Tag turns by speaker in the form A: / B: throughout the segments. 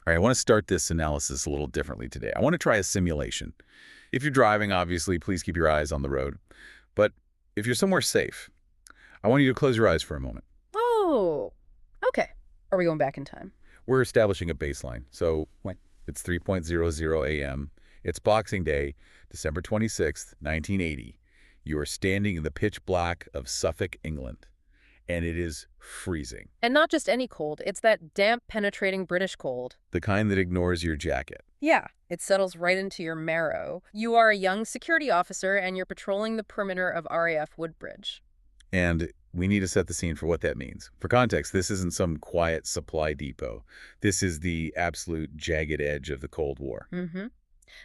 A: All right, I want to start this analysis a little differently today. I want to try a simulation. If you're driving, obviously, please keep your eyes on the road. But if you're somewhere safe, I want you to close your eyes for a moment.
B: Oh, okay. Are we going back in time?
A: We're establishing a baseline. So
B: When?
A: it's 3:00 a.m. It's Boxing Day, December 26th, 1980. You are standing in the pitch black of Suffolk, England, and it is freezing.
B: And not just any cold, it's that damp, penetrating British cold.
A: The kind that ignores your jacket.
B: Yeah, it settles right into your marrow. You are a young security officer and you're patrolling the perimeter of RAF Woodbridge.
A: And we need to set the scene for what that means. For context, this isn't some quiet supply depot. This is the absolute jagged edge of the Cold War.
B: Mm-hmm.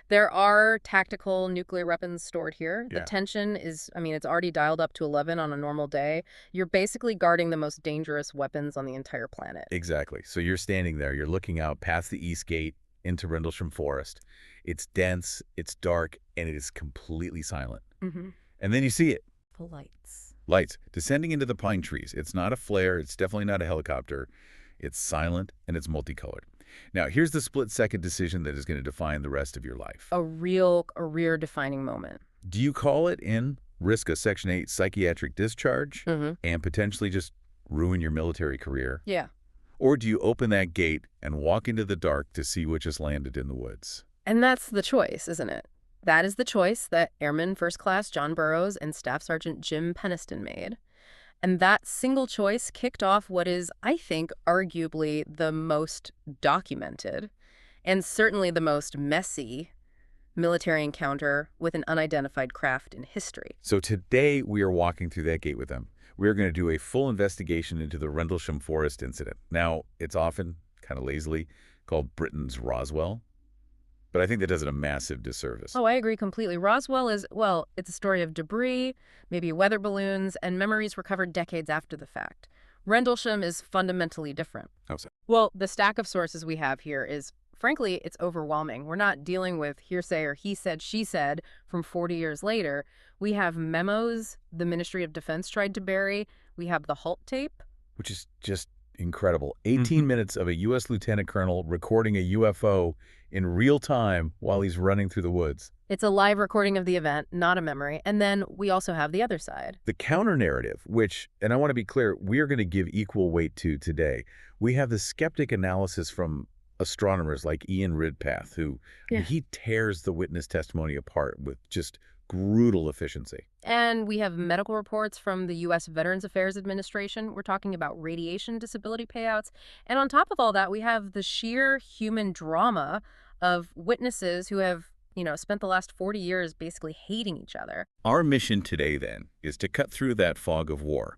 B: There are tactical nuclear weapons stored here. The
A: Yeah.
B: tension is, it's already dialed up to 11 on a normal day. You're basically guarding the most dangerous weapons on the entire planet.
A: Exactly. So you're standing there, you're looking out past the East Gate into Rendlesham Forest. It's dense, it's dark, and it is completely silent.
B: Mm-hmm.
A: And then you see it.
B: The lights.
A: Lights descending into the pine trees. It's not a flare. It's definitely not a helicopter. It's silent and it's multicolored. Now, here's the split-second decision that is going to define the rest of your life.
B: A real career-defining moment.
A: Do you call it in, risk a Section 8 psychiatric discharge,
B: Mm-hmm.
A: and potentially just ruin your military career?
B: Yeah.
A: Or do you open that gate and walk into the dark to see what just landed in the woods?
B: And that's the choice, isn't it? That is the choice that Airman First Class John Burroughs and Staff Sergeant Jim Peniston made. And that single choice kicked off what is, I think, arguably the most documented and certainly the most messy military encounter with an unidentified craft in history.
A: So today we are walking through that gate with them. We are going to do a full investigation into the Rendlesham Forest incident. Now, it's often, kind of lazily, called Britain's Roswell, but I think that does it a massive disservice.
B: Oh, I agree completely. Roswell is, well, it's a story of debris, maybe weather balloons, and memories recovered decades after the fact. Rendlesham is fundamentally different.
A: How so?
B: Well, the stack of sources we have here is, frankly, it's overwhelming. We're not dealing with hearsay or he said, she said from 40 years later. We have memos the Ministry of Defense tried to bury. We have the Halt tape.
A: Which is just incredible. 18 minutes of a U.S. lieutenant colonel recording a UFO in real time while he's running through the woods.
B: It's a live recording of the event, not a memory. And then we also have the other side.
A: The counter-narrative, which, and I want to be clear, we are going to give equal weight to today. We have the skeptic analysis from astronomers like Ian Ridpath, who he tears the witness testimony apart with just brutal efficiency.
B: And we have medical reports from the U.S. Veterans Affairs Administration. We're talking about radiation disability payouts. And on top of all that, we have the sheer human drama of witnesses who have, spent the last 40 years basically hating each other.
A: Our mission today, then, is to cut through that fog of war.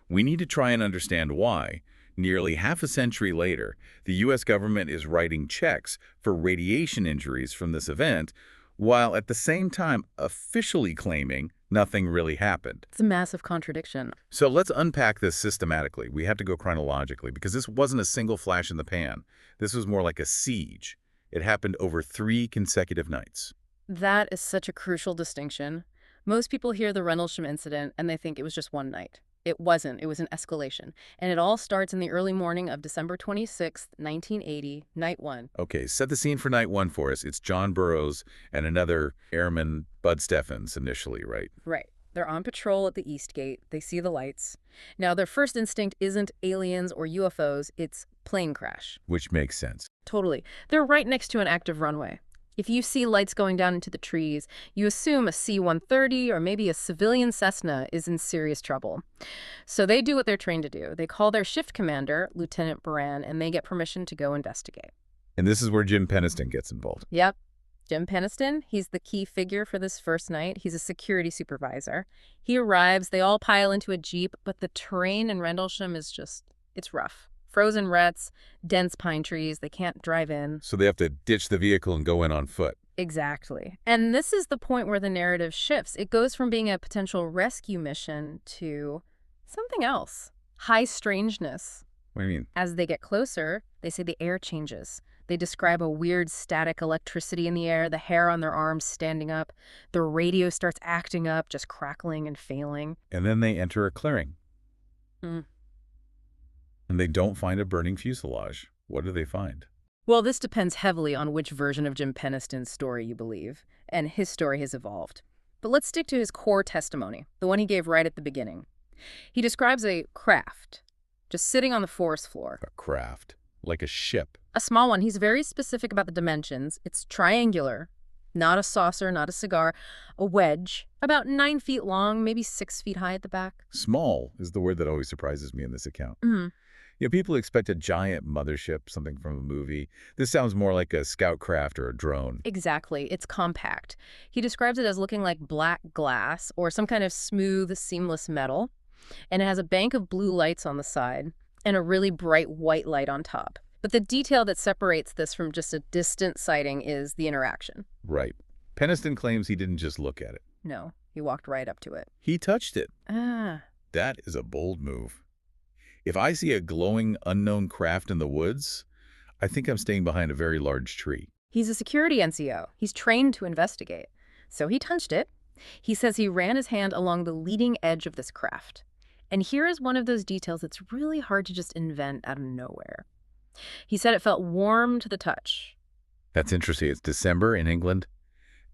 A: We need to try and understand why, nearly half a century later, the U.S. government is writing checks for radiation injuries from this event, while at the same time officially claiming nothing really happened.
B: It's a massive contradiction.
A: So let's unpack this systematically. We have to go chronologically, because this wasn't a single flash in the pan. This was more like a siege. It happened over 3 consecutive nights.
B: That is such a crucial distinction. Most people hear the Rendlesham incident and they think it was just one night. It wasn't. It was an escalation. And it all starts in the early morning of December 26th, 1980, night 1.
A: Okay, set the scene for night 1 for us. It's John Burroughs and another airman, Bud Steffens, initially, right?
B: Right. They're on patrol at the East Gate. They see the lights. Now, their first instinct isn't aliens or UFOs. It's plane crash.
A: Which makes sense.
B: Totally. They're right next to an active runway. If you see lights going down into the trees, you assume a C-130 or maybe a civilian Cessna is in serious trouble. So they do what they're trained to do. They call their shift commander, Lieutenant Baran, and they get permission to go investigate.
A: And this is where Jim Peniston gets involved.
B: Yep. Jim Peniston, he's the key figure for this first night. He's a security supervisor. He arrives, they all pile into a Jeep, but the terrain in Rendlesham is it's rough. Frozen ruts, dense pine trees, they can't drive in.
A: So they have to ditch the vehicle and go in on foot.
B: Exactly. And this is the point where the narrative shifts. It goes from being a potential rescue mission to something else. High strangeness.
A: What do you mean?
B: As they get closer, they say the air changes. They describe a weird static electricity in the air, the hair on their arms standing up. The radio starts acting up, just crackling and failing.
A: And then they enter a clearing.
B: Mm.
A: And they don't find a burning fuselage. What do they find?
B: Well, this depends heavily on which version of Jim Peniston's story you believe, and his story has evolved. But let's stick to his core testimony, the one he gave right at the beginning. He describes a craft just sitting on the forest floor.
A: A craft, like a ship.
B: A small one. He's very specific about the dimensions. It's triangular, not a saucer, not a cigar, a wedge, about 9 feet long, maybe 6 feet high at the back.
A: Small is the word that always surprises me in this account.
B: Mm-hmm.
A: People expect a giant mothership, something from a movie. This sounds more like a scout craft or a drone.
B: Exactly. It's compact. He describes it as looking like black glass or some kind of smooth, seamless metal. And it has a bank of blue lights on the side and a really bright white light on top. But the detail that separates this from just a distant sighting is the interaction.
A: Right. Peniston claims he didn't just look at it.
B: No, he walked right up to it.
A: He touched it.
B: Ah.
A: That is a bold move. If I see a glowing, unknown craft in the woods, I think I'm staying behind a very large tree.
B: He's a security NCO. He's trained to investigate. So he touched it. He says he ran his hand along the leading edge of this craft. And here is one of those details that's really hard to just invent out of nowhere. He said it felt warm to the touch.
A: That's interesting. It's December in England.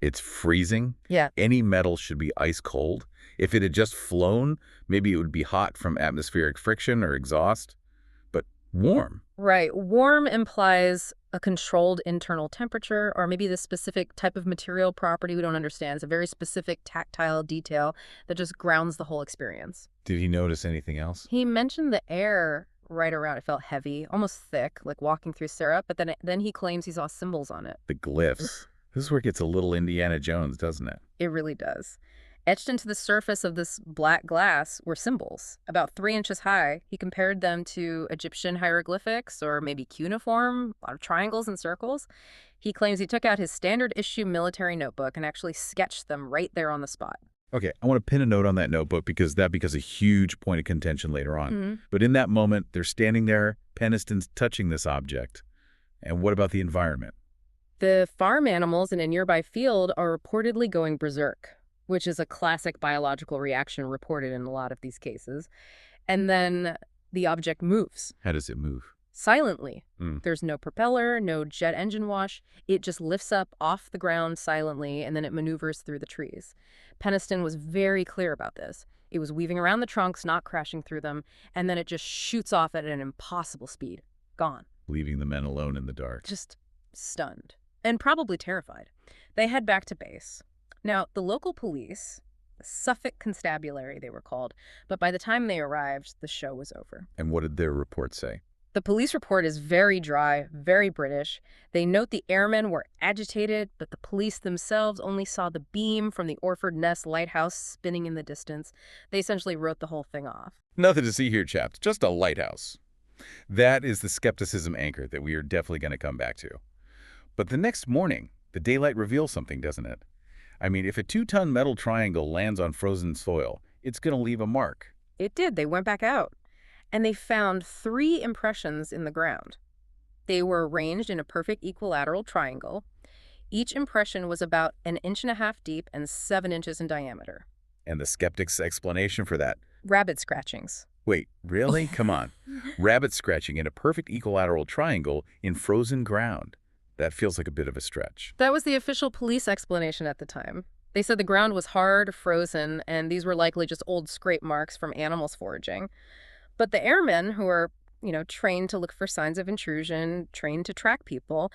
A: It's freezing.
B: Yeah.
A: Any metal should be ice cold. If it had just flown, maybe it would be hot from atmospheric friction or exhaust. But warm.
B: Right. Warm implies a controlled internal temperature or maybe the specific type of material property we don't understand. It's a very specific tactile detail that just grounds the whole experience.
A: Did he notice anything else?
B: He mentioned the air right around. It felt heavy, almost thick, like walking through syrup. But then he claims he saw symbols on it.
A: The glyphs. This is where it gets a little Indiana Jones, doesn't it?
B: It really does. Etched into the surface of this black glass were symbols, about 3 inches high. He compared them to Egyptian hieroglyphics or maybe cuneiform, a lot of triangles and circles. He claims he took out his standard issue military notebook and actually sketched them right there on the spot.
A: Okay, I want to pin a note on that notebook because that becomes a huge point of contention later on.
B: Mm-hmm.
A: But in that moment, they're standing there, Peniston's touching this object. And what about the environment?
B: The farm animals in a nearby field are reportedly going berserk, which is a classic biological reaction reported in a lot of these cases. And then the object moves.
A: How does it move?
B: Silently.
A: Mm.
B: There's no propeller, no jet engine wash. It just lifts up off the ground silently, and then it maneuvers through the trees. Peniston was very clear about this. It was weaving around the trunks, not crashing through them, and then it just shoots off at an impossible speed. Gone.
A: Leaving the men alone in the dark.
B: Just stunned. And probably terrified. They head back to base. Now, the local police, the Suffolk Constabulary they were called, but by the time they arrived, the show was over.
A: And what did their report say?
B: The police report is very dry, very British. They note the airmen were agitated, but the police themselves only saw the beam from the Orford Ness lighthouse spinning in the distance. They essentially wrote the whole thing off.
A: Nothing to see here, chaps. Just a lighthouse. That is the skepticism anchor that we are definitely going to come back to. But the next morning, the daylight reveals something, doesn't it? I mean, if a 2-ton metal triangle lands on frozen soil, it's going to leave a mark.
B: It did. They went back out. And they found 3 impressions in the ground. They were arranged in a perfect equilateral triangle. Each impression was about 1.5 inches deep and 7 inches in diameter.
A: And the skeptic's explanation for that?
B: Rabbit scratchings.
A: Wait, really? Come on. Rabbit scratching in a perfect equilateral triangle in frozen ground. That feels like a bit of a stretch.
B: That was the official police explanation at the time. They said the ground was hard, frozen, and these were likely just old scrape marks from animals foraging. But the airmen, who are, trained to look for signs of intrusion, trained to track people,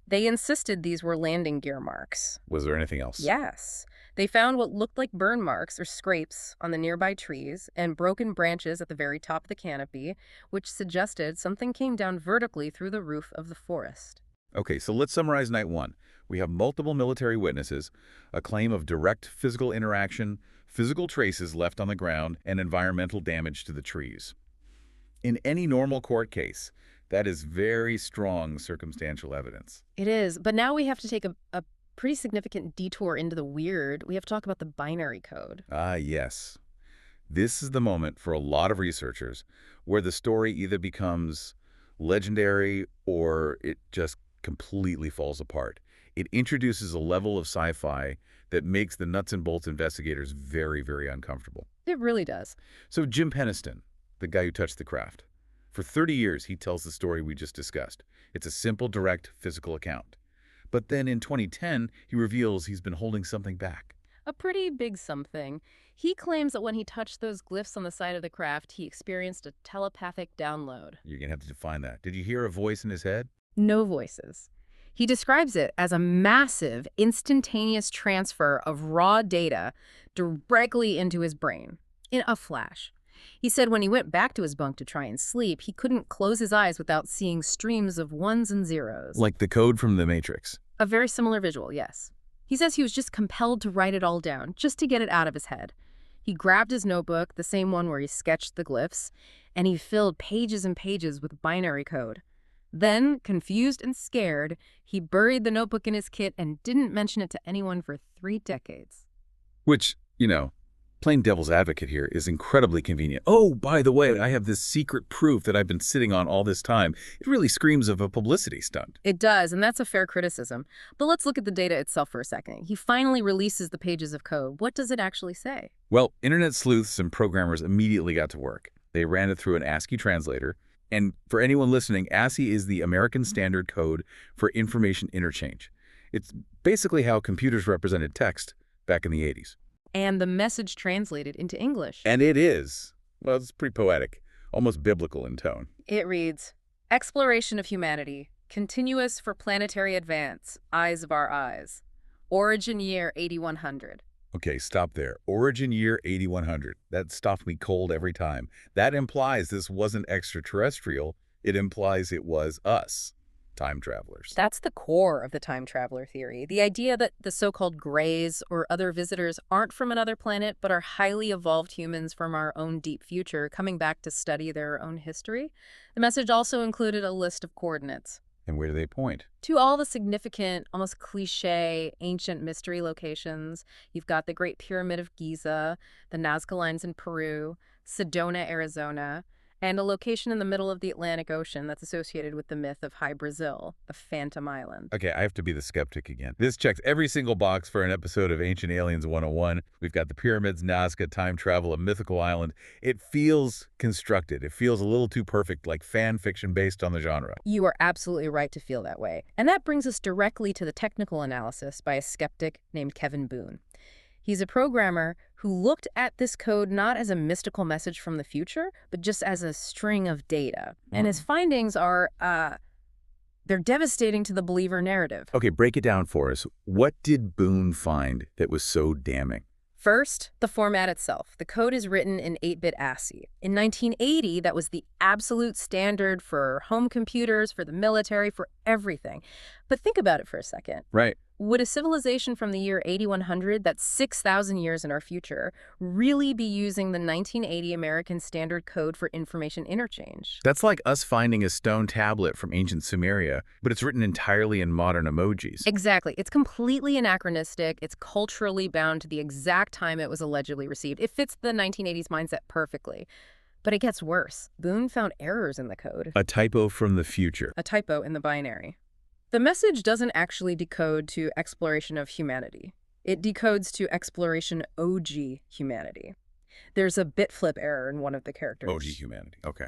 B: they insisted these were landing gear marks.
A: Was there anything else?
B: Yes. They found what looked like burn marks or scrapes on the nearby trees and broken branches at the very top of the canopy, which suggested something came down vertically through the roof of the forest.
A: Okay, so let's summarize night 1. We have multiple military witnesses, a claim of direct physical interaction, physical traces left on the ground, and environmental damage to the trees. In any normal court case, that is very strong circumstantial evidence.
B: It is, but now we have to take a pretty significant detour into the weird. We have to talk about the binary code.
A: Ah, yes. This is the moment for a lot of researchers where the story either becomes legendary or it just completely falls apart. It introduces a level of sci-fi that makes the nuts and bolts investigators very, very uncomfortable.
B: It really does.
A: So Jim Peniston, the guy who touched the craft. For 30 years, he tells the story we just discussed. It's a simple, direct, physical account. But then in 2010, he reveals he's been holding something back.
B: A pretty big something. He claims that when he touched those glyphs on the side of the craft, he experienced a telepathic download.
A: You're going to have to define that. Did you hear a voice in his head?
B: No voices. He describes it as a massive, instantaneous transfer of raw data directly into his brain, in a flash. He said when he went back to his bunk to try and sleep, he couldn't close his eyes without seeing streams of ones and zeros.
A: Like the code from the Matrix.
B: A very similar visual, yes. He says he was just compelled to write it all down, just to get it out of his head. He grabbed his notebook, the same one where he sketched the glyphs, and he filled pages and pages with binary code. Then, confused and scared, he buried the notebook in his kit and didn't mention it to anyone for 3 decades.
A: Which, playing devil's advocate here is incredibly convenient. Oh, by the way, I have this secret proof that I've been sitting on all this time. It really screams of a publicity stunt.
B: It does, and that's a fair criticism. But let's look at the data itself for a second. He finally releases the pages of code. What does it actually say?
A: Well, internet sleuths and programmers immediately got to work. They ran it through an ASCII translator. And for anyone listening, ASCII is the American Standard Code for Information Interchange. It's basically how computers represented text back in the 80s.
B: And the message translated into English.
A: And it is. Well, it's pretty poetic, almost biblical in tone.
B: It reads, "Exploration of humanity, continuous for planetary advance, eyes of our eyes. Origin year 8100.
A: Okay, stop there. Origin year 8100. That stopped me cold every time. That implies this wasn't extraterrestrial. It implies it was us, time travelers.
B: That's the core of the time traveler theory. The idea that the so-called grays or other visitors aren't from another planet, but are highly evolved humans from our own deep future coming back to study their own history. The message also included a list of coordinates.
A: And where do they point?
B: To all the significant, almost cliche, ancient mystery locations. You've got the Great Pyramid of Giza, the Nazca Lines in Peru, Sedona, Arizona, and a location in the middle of the Atlantic Ocean that's associated with the myth of High Brazil, the Phantom Island.
A: Okay, I have to be the skeptic again. This checks every single box for an episode of Ancient Aliens 101. We've got the pyramids, Nazca, time travel, a mythical island. It feels constructed. It feels a little too perfect, like fan fiction based on the genre.
B: You are absolutely right to feel that way. And that brings us directly to the technical analysis by a skeptic named Kevin Boone. He's a programmer who looked at this code not as a mystical message from the future, but just as a string of data. And his findings are, they're devastating to the believer narrative.
A: Okay, break it down for us. What did Boone find that was so damning?
B: First, the format itself. The code is written in 8-bit ASCII. In 1980, that was the absolute standard for home computers, for the military, for everything. But think about it for a second.
A: Right.
B: Would a civilization from the year 8100, that's 6,000 years in our future, really be using the 1980 American Standard Code for Information Interchange?
A: That's like us finding a stone tablet from ancient Sumeria, but it's written entirely in modern emojis.
B: Exactly. It's completely anachronistic. It's culturally bound to the exact time it was allegedly received. It fits the 1980s mindset perfectly. But it gets worse. Boone found errors in the code.
A: A typo from the future.
B: A typo in the binary. The message doesn't actually decode to exploration of humanity. It decodes to exploration OG humanity. There's a bit flip error in one of the characters.
A: OG humanity, okay.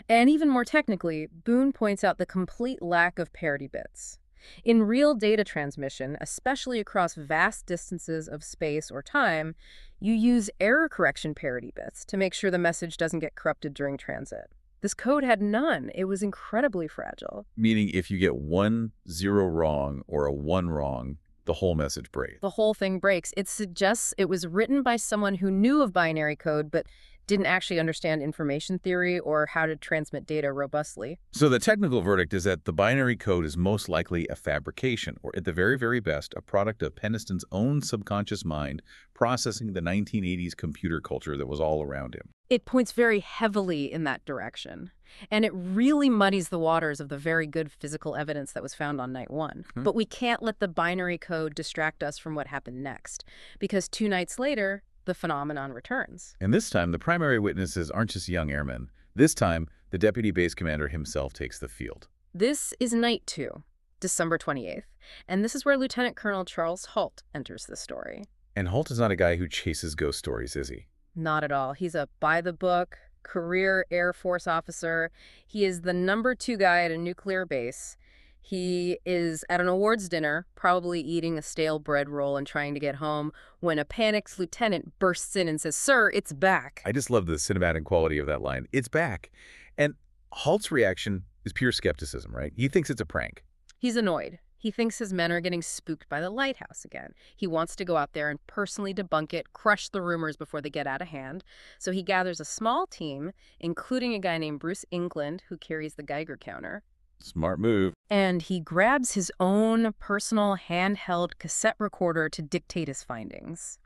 B: And even more technically, Boone points out the complete lack of parity bits. In real data transmission, especially across vast distances of space or time, you use error correction parity bits to make sure the message doesn't get corrupted during transit. This code had none. It was incredibly fragile.
A: Meaning if you get 1 0 wrong or a 1 wrong, the whole message breaks.
B: The whole thing breaks. It suggests it was written by someone who knew of binary code but didn't actually understand information theory or how to transmit data robustly.
A: So the technical verdict is that the binary code is most likely a fabrication, or at the very, very best, a product of Peniston's own subconscious mind processing the 1980s computer culture that was all around him.
B: It points very heavily in that direction. And it really muddies the waters of the very good physical evidence that was found on night 1. But we can't let the binary code distract us from what happened next, because 2 nights later, the phenomenon returns.
A: And this time, the primary witnesses aren't just young airmen. This time, the deputy base commander himself takes the field.
B: This is night 2, December 28th. And this is where Lieutenant Colonel Charles Holt enters the story.
A: And Holt is not a guy who chases ghost stories, is he?
B: Not at all. He's a by-the-book, career Air Force officer. He is the #2 guy at a nuclear base. He is at an awards dinner, probably eating a stale bread roll and trying to get home, when a panicked lieutenant bursts in and says, "Sir, it's back."
A: I just love the cinematic quality of that line. It's back. And Halt's reaction is pure skepticism, right? He thinks it's a prank.
B: He's annoyed. He thinks his men are getting spooked by the lighthouse again. He wants to go out there and personally debunk it, crush the rumors before they get out of hand. So he gathers a small team, including a guy named Bruce England, who carries the Geiger counter.
A: Smart move.
B: And he grabs his own personal handheld cassette recorder to dictate his findings.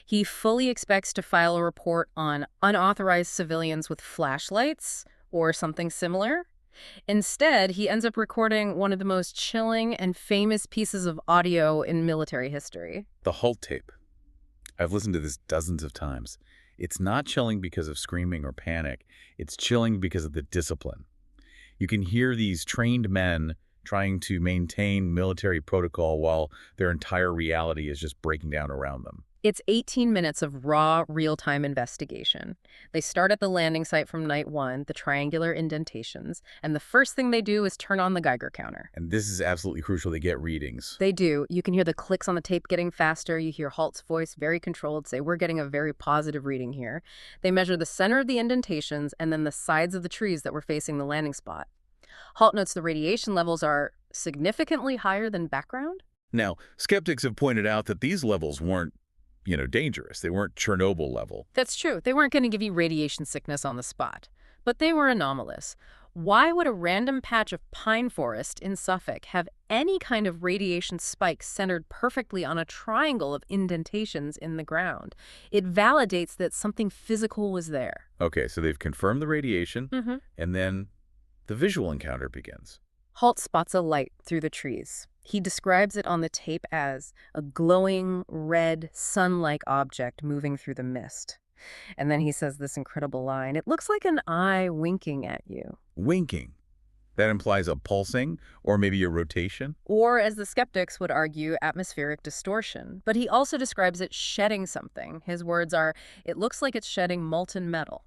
B: He fully expects to file a report on unauthorized civilians with flashlights or something similar. Instead, he ends up recording one of the most chilling and famous pieces of audio in military history.
A: The Halt tape. I've listened to this dozens of times. It's not chilling because of screaming or panic. It's chilling because of the discipline. You can hear these trained men trying to maintain military protocol while their entire reality is just breaking down around them.
B: It's 18 minutes of raw, real-time investigation. They start at the landing site from night one, the triangular indentations, and the first thing they do is turn on the Geiger counter.
A: And this is absolutely crucial. They get readings.
B: They do. You can hear the clicks on the tape getting faster. You hear Halt's voice, very controlled, say, "We're getting a very positive reading here." They measure the center of the indentations and then the sides of the trees that were facing the landing spot. Halt notes the radiation levels are significantly higher than background.
A: Now, skeptics have pointed out that these levels weren't dangerous. They weren't Chernobyl level.
B: That's true. They weren't going to give you radiation sickness on the spot, but they were anomalous. Why would a random patch of pine forest in Suffolk have any kind of radiation spike centered perfectly on a triangle of indentations in the ground? It validates that something physical was there.
A: Okay, so they've confirmed the radiation, and then the visual encounter begins.
B: Halt spots a light through the trees. He describes it on the tape as a glowing, red, sun-like object moving through the mist. And then he says this incredible line, "It looks like an eye winking at you."
A: Winking. That implies a pulsing or maybe a rotation?
B: Or, as the skeptics would argue, atmospheric distortion. But he also describes it shedding something. His words are, "It looks like it's shedding molten metal."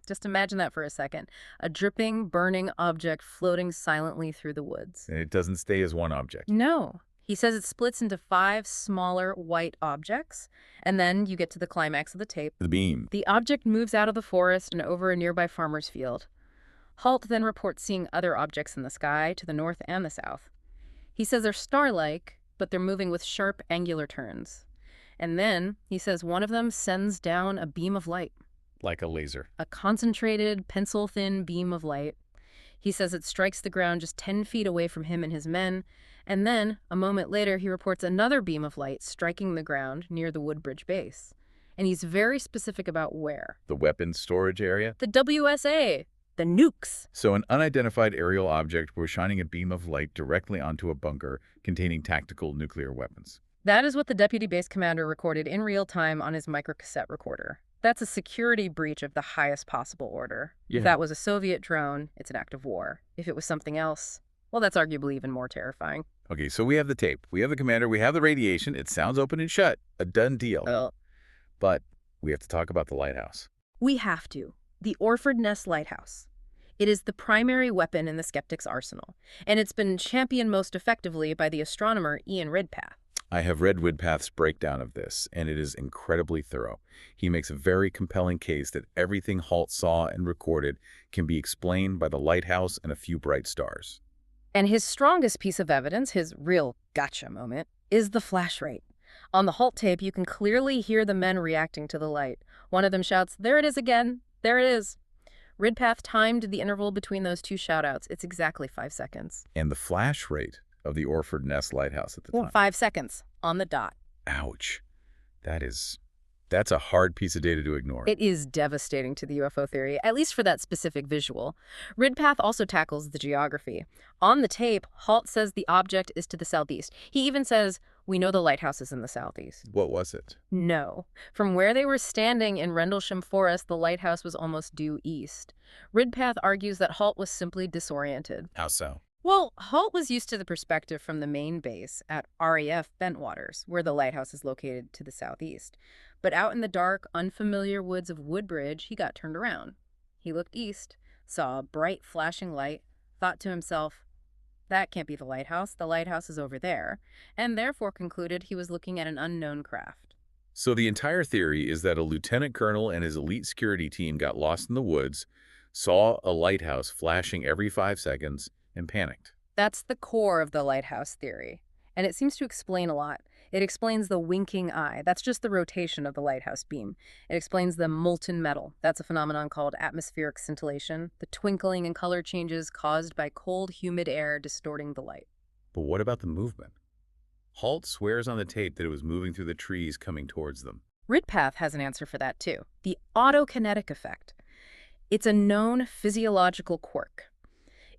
B: Just imagine that for a second. A dripping, burning object floating silently through the woods.
A: And it doesn't stay as one object.
B: No. He says it splits into 5 smaller white objects, and then you get to the climax of the tape.
A: The beam.
B: The object moves out of the forest and over a nearby farmer's field. Halt then reports seeing other objects in the sky to the north and the south. He says they're star-like, but they're moving with sharp, angular turns. And then he says one of them sends down a beam of light.
A: Like a laser.
B: A concentrated, pencil-thin beam of light. He says it strikes the ground just 10 feet away from him and his men, and then, a moment later, he reports another beam of light striking the ground near the Woodbridge base. And he's very specific about where.
A: The weapons storage area?
B: The WSA! The nukes!
A: So an unidentified aerial object was shining a beam of light directly onto a bunker containing tactical nuclear weapons.
B: That is what the deputy base commander recorded in real time on his microcassette recorder. That's a security breach of the highest possible order.
A: Yeah.
B: If that was a Soviet drone, it's an act of war. If it was something else, well, that's arguably even more terrifying.
A: Okay, so we have the tape, we have the commander, we have the radiation. It sounds open and shut. A done deal. But we have to talk about the lighthouse.
B: We have to. The Orford Ness Lighthouse. It is the primary weapon in the skeptic's arsenal, and it's been championed most effectively by the astronomer Ian Redpath.
A: I have read Redpath's breakdown of this, and it is incredibly thorough. He makes a very compelling case that everything Halt saw and recorded can be explained by the lighthouse and a few bright stars.
B: And his strongest piece of evidence, his real gotcha moment, is the flash rate. On the Halt tape, you can clearly hear the men reacting to the light. One of them shouts, "There it is again! There it is!" Redpath timed the interval between those two shout-outs. It's exactly 5 seconds.
A: And the flash rate of the Orford Ness Lighthouse at the time.
B: 5 seconds, on the dot.
A: Ouch. That's a hard piece of data to ignore.
B: It is devastating to the UFO theory, at least for that specific visual. Redpath also tackles the geography. On the tape, Halt says the object is to the southeast. He even says, "We know the lighthouse is in the southeast."
A: What was it?
B: No. From where they were standing in Rendlesham Forest, the lighthouse was almost due east. Redpath argues that Halt was simply disoriented.
A: How so?
B: Well, Halt was used to the perspective from the main base at RAF Bentwaters, where the lighthouse is located to the southeast. But out in the dark, unfamiliar woods of Woodbridge, he got turned around. He looked east, saw a bright flashing light, thought to himself, that can't be the lighthouse. The lighthouse is over there, and therefore concluded he was looking at an unknown craft.
A: So the entire theory is that a lieutenant colonel and his elite security team got lost in the woods, saw a lighthouse flashing every 5 seconds, and panicked.
B: That's the core of the lighthouse theory, and it seems to explain a lot. It explains the winking eye. That's just the rotation of the lighthouse beam. It explains the molten metal. That's a phenomenon called atmospheric scintillation, the twinkling and color changes caused by cold, humid air distorting the light.
A: But what about the movement? Halt swears on the tape that it was moving through the trees coming towards them.
B: Ridpath has an answer for that, too. The autokinetic effect. It's a known physiological quirk.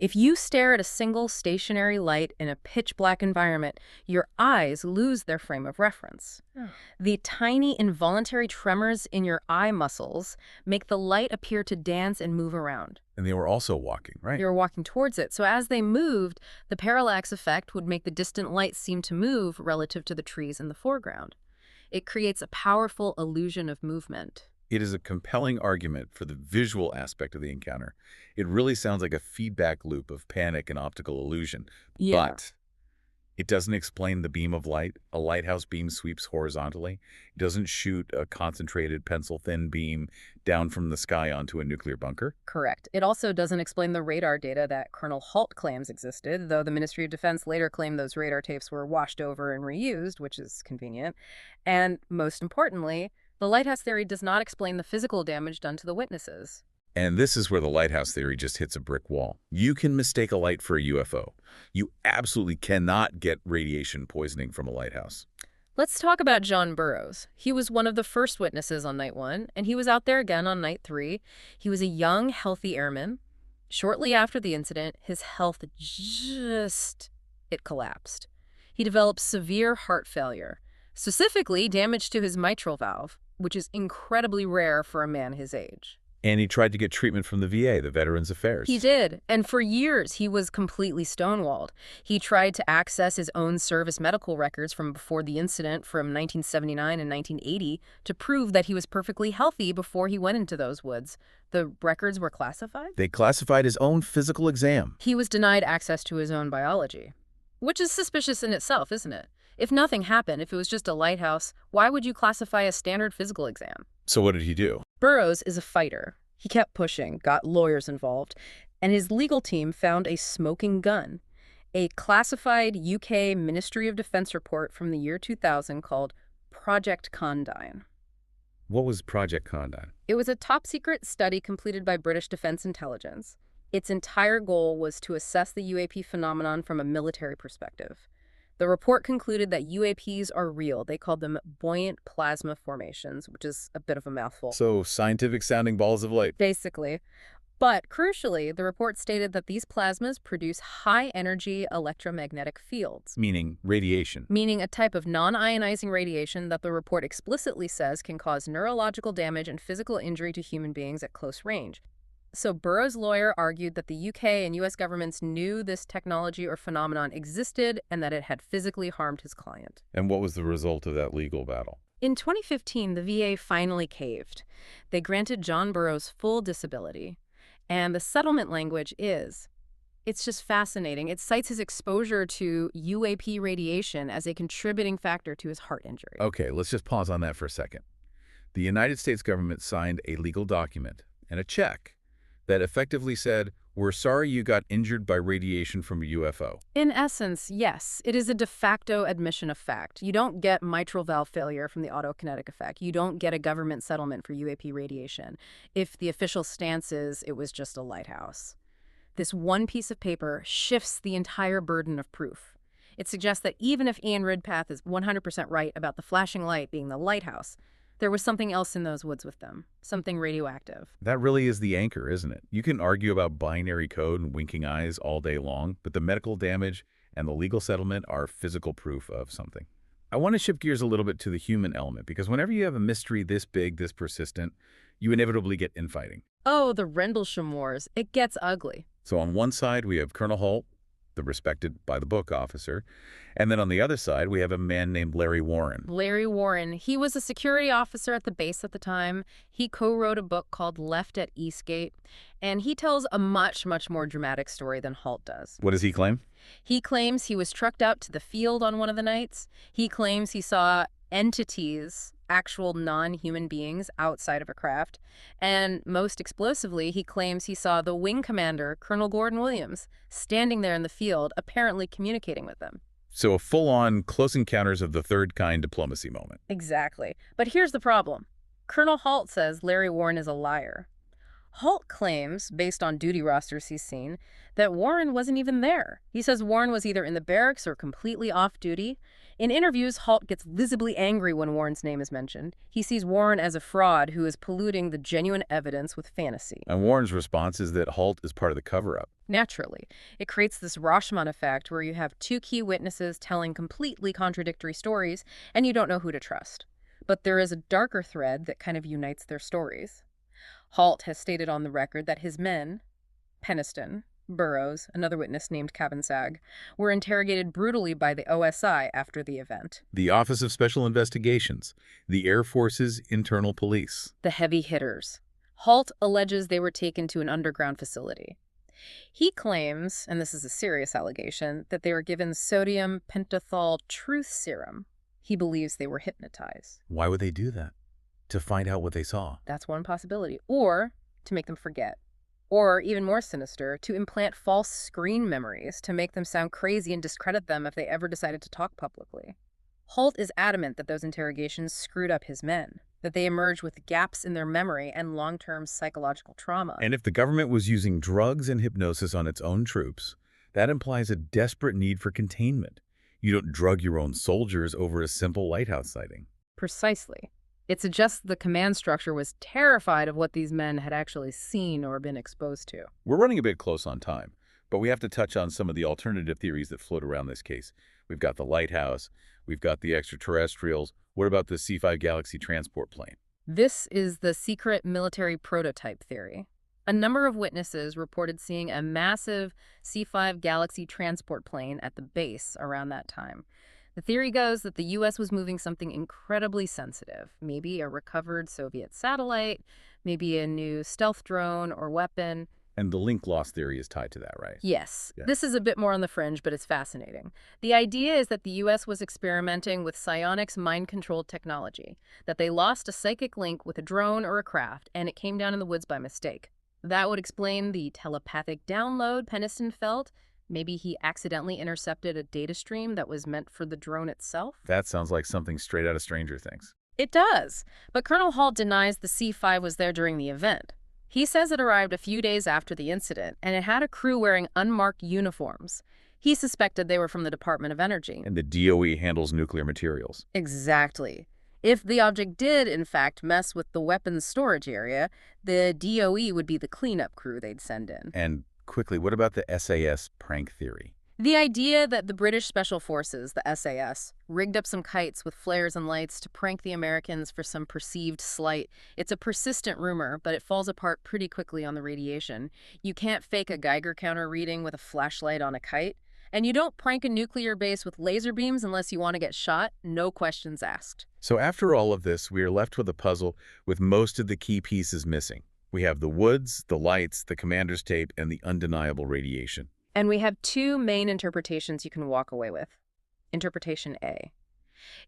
B: If you stare at a single stationary light in a pitch-black environment, your eyes lose their frame of reference.
C: Oh.
B: The tiny involuntary tremors in your eye muscles make the light appear to dance and move around.
A: And they were also walking, right?
B: They were walking towards it, so as they moved, the parallax effect would make the distant light seem to move relative to the trees in the foreground. It creates a powerful illusion of movement.
A: It is a compelling argument for the visual aspect of the encounter. It really sounds like a feedback loop of panic and optical illusion.
B: Yeah.
A: But it doesn't explain the beam of light. A lighthouse beam sweeps horizontally. It doesn't shoot a concentrated pencil-thin beam down from the sky onto a nuclear bunker.
B: Correct. It also doesn't explain the radar data that Colonel Halt claims existed, though the Ministry of Defense later claimed those radar tapes were washed over and reused, which is convenient. And most importantly, the lighthouse theory does not explain the physical damage done to the witnesses.
A: And this is where the lighthouse theory just hits a brick wall. You can mistake a light for a UFO. You absolutely cannot get radiation poisoning from a lighthouse.
B: Let's talk about John Burroughs. He was one of the first witnesses on night 1, and he was out there again on night 3. He was a young, healthy airman. Shortly after the incident, his health it collapsed. He developed severe heart failure, specifically damage to his mitral valve, which is incredibly rare for a man his age.
A: And he tried to get treatment from the VA, the Veterans Affairs.
B: He did, and for years he was completely stonewalled. He tried to access his own service medical records from before the incident from 1979 and 1980 to prove that he was perfectly healthy before he went into those woods. The records were classified?
A: They classified his own physical exam.
B: He was denied access to his own biology, which is suspicious in itself, isn't it? If nothing happened, if it was just a lighthouse, why would you classify a standard physical exam?
A: So what did he do?
B: Burroughs is a fighter. He kept pushing, got lawyers involved, and his legal team found a smoking gun, a classified UK Ministry of Defense report from the year 2000 called Project Condign.
A: What was Project Condign?
B: It was a top-secret study completed by British Defense Intelligence. Its entire goal was to assess the UAP phenomenon from a military perspective. The report concluded that UAPs are real. They called them buoyant plasma formations, which is a bit of a mouthful.
A: So scientific-sounding balls of light.
B: Basically. But crucially, the report stated that these plasmas produce high-energy electromagnetic fields.
A: Meaning radiation.
B: Meaning a type of non-ionizing radiation that the report explicitly says can cause neurological damage and physical injury to human beings at close range. So Burroughs' lawyer argued that the UK and US governments knew this technology or phenomenon existed and that it had physically harmed his client.
A: And what was the result of that legal battle?
B: In 2015, the VA finally caved. They granted John Burroughs full disability. And the settlement language it's just fascinating. It cites his exposure to UAP radiation as a contributing factor to his heart injury.
A: Okay, let's just pause on that for a second. The United States government signed a legal document and a check that effectively said, "We're sorry you got injured by radiation from a UFO."
B: In essence, yes, it is a de facto admission of fact. You don't get mitral valve failure from the autokinetic effect. You don't get a government settlement for UAP radiation if the official stance is it was just a lighthouse. This one piece of paper shifts the entire burden of proof. It suggests that even if Ian Ridpath is 100% right about the flashing light being the lighthouse, there was something else in those woods with them, something radioactive.
A: That really is the anchor, isn't it? You can argue about binary code and winking eyes all day long, but the medical damage and the legal settlement are physical proof of something. I want to shift gears a little bit to the human element, because whenever you have a mystery this big, this persistent, you inevitably get infighting.
B: Oh, the Rendlesham Wars. It gets ugly.
A: So on one side, we have Colonel Halt, the respected-by-the-book officer. And then on the other side, we have a man named Larry Warren.
B: Larry Warren, he was a security officer at the base at the time. He co-wrote a book called Left at Eastgate, and he tells a much, much more dramatic story than Halt does.
A: What does he claim?
B: He claims he was trucked out to the field on one of the nights. He claims he saw entities, actual non-human beings outside of a craft. And most explosively, he claims he saw the wing commander, Colonel Gordon Williams, standing there in the field, apparently communicating with them.
A: So a full-on close encounters of the third kind diplomacy moment.
B: Exactly. But here's the problem. Colonel Halt says Larry Warren is a liar. Halt claims, based on duty rosters he's seen, that Warren wasn't even there. He says Warren was either in the barracks or completely off duty. In interviews, Halt gets visibly angry when Warren's name is mentioned. He sees Warren as a fraud who is polluting the genuine evidence with fantasy.
A: And Warren's response is that Halt is part of the cover-up.
B: Naturally, it creates this Rashomon effect where you have two key witnesses telling completely contradictory stories, and you don't know who to trust. But there is a darker thread that kind of unites their stories. Halt has stated on the record that his men, Peniston, Burroughs, another witness named Cavanzag, were interrogated brutally by the OSI after the event.
A: The Office of Special Investigations, the Air Force's internal police.
B: The heavy hitters. Halt alleges they were taken to an underground facility. He claims, and this is a serious allegation, that they were given sodium pentothal truth serum. He believes they were hypnotized.
A: Why would they do that? To find out what they saw.
B: That's one possibility. Or to make them forget. Or, even more sinister, to implant false screen memories to make them sound crazy and discredit them if they ever decided to talk publicly. Halt is adamant that those interrogations screwed up his men, that they emerged with gaps in their memory and long-term psychological trauma.
A: And if the government was using drugs and hypnosis on its own troops, that implies a desperate need for containment. You don't drug your own soldiers over a simple lighthouse sighting.
B: Precisely. It suggests the command structure was terrified of what these men had actually seen or been exposed to.
A: We're running a bit close on time, but we have to touch on some of the alternative theories that float around this case. We've got the lighthouse, we've got the extraterrestrials. What about the C-5 Galaxy transport plane?
B: This is the secret military prototype theory. A number of witnesses reported seeing a massive C-5 Galaxy transport plane at the base around that time. The theory goes that the U.S. was moving something incredibly sensitive, maybe a recovered Soviet satellite, maybe a new stealth drone or weapon.
A: And the link loss theory is tied to that, right?
B: Yes.
A: Yeah.
B: This is a bit more on the fringe, but it's fascinating. The idea is that the U.S. was experimenting with psionics mind-controlled technology, that they lost a psychic link with a drone or a craft, and it came down in the woods by mistake. That would explain the telepathic download Peniston felt. Maybe he accidentally intercepted a data stream that was meant for the drone itself?
A: That sounds like something straight out of Stranger Things.
B: It does. But Colonel Halt denies the C-5 was there during the event. He says it arrived a few days after the incident, and it had a crew wearing unmarked uniforms. He suspected they were from the Department of Energy.
A: And the DOE handles nuclear materials.
B: Exactly. If the object did, in fact, mess with the weapons storage area, the DOE would be the cleanup crew they'd send in.
A: And quickly, what about the SAS prank theory?
B: The idea that the British Special Forces, the SAS, rigged up some kites with flares and lights to prank the Americans for some perceived slight. It's a persistent rumor, but it falls apart pretty quickly on the radiation. You can't fake a Geiger counter reading with a flashlight on a kite. And you don't prank a nuclear base with laser beams unless you want to get shot, no questions asked.
A: So after all of this, we are left with a puzzle with most of the key pieces missing. We have the woods, the lights, the commander's tape, and the undeniable radiation.
B: And we have two main interpretations you can walk away with. Interpretation A.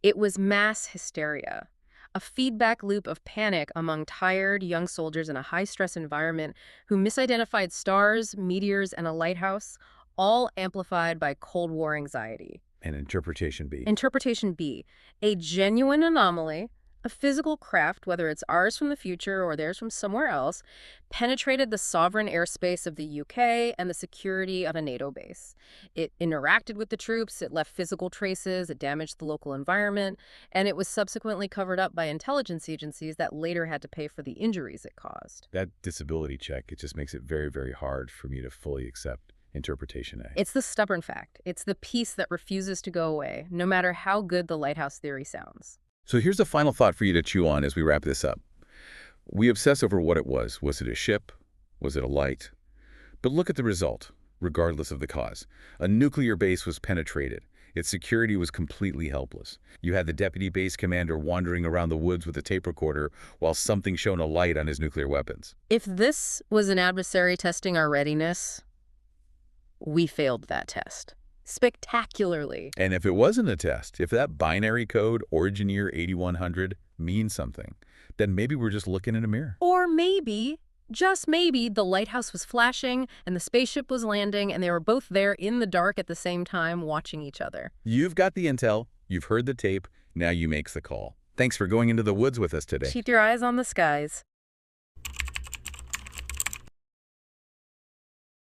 B: It was mass hysteria, a feedback loop of panic among tired young soldiers in a high-stress environment who misidentified stars, meteors, and a lighthouse, all amplified by Cold War anxiety.
A: And interpretation B.
B: Interpretation B. A genuine anomaly, a physical craft, whether it's ours from the future or theirs from somewhere else, penetrated the sovereign airspace of the UK and the security of a NATO base. It interacted with the troops, it left physical traces, it damaged the local environment, and it was subsequently covered up by intelligence agencies that later had to pay for the injuries it caused.
A: That disability check, it just makes it very, very hard for me to fully accept interpretation A.
B: It's the stubborn fact. It's the piece that refuses to go away, no matter how good the lighthouse theory sounds.
A: So here's a final thought for you to chew on as we wrap this up. We obsess over what it was. Was it a ship? Was it a light? But look at the result. regardless of the cause. A nuclear base was penetrated. Its security was completely helpless. You had the deputy base commander wandering around the woods with a tape recorder while something shone a light on his nuclear weapons.
B: If this was an adversary testing our readiness, we failed that test. Spectacularly.
A: And if it wasn't a test, if that binary code, origin year 8100, means something, then maybe we're just looking in a mirror.
B: Or maybe, just maybe, the lighthouse was flashing and the spaceship was landing and they were both there in the dark at the same time watching each other.
A: You've got the intel, you've heard the tape, now you make the call. Thanks for going into the woods with us today.
B: Keep your eyes on the skies.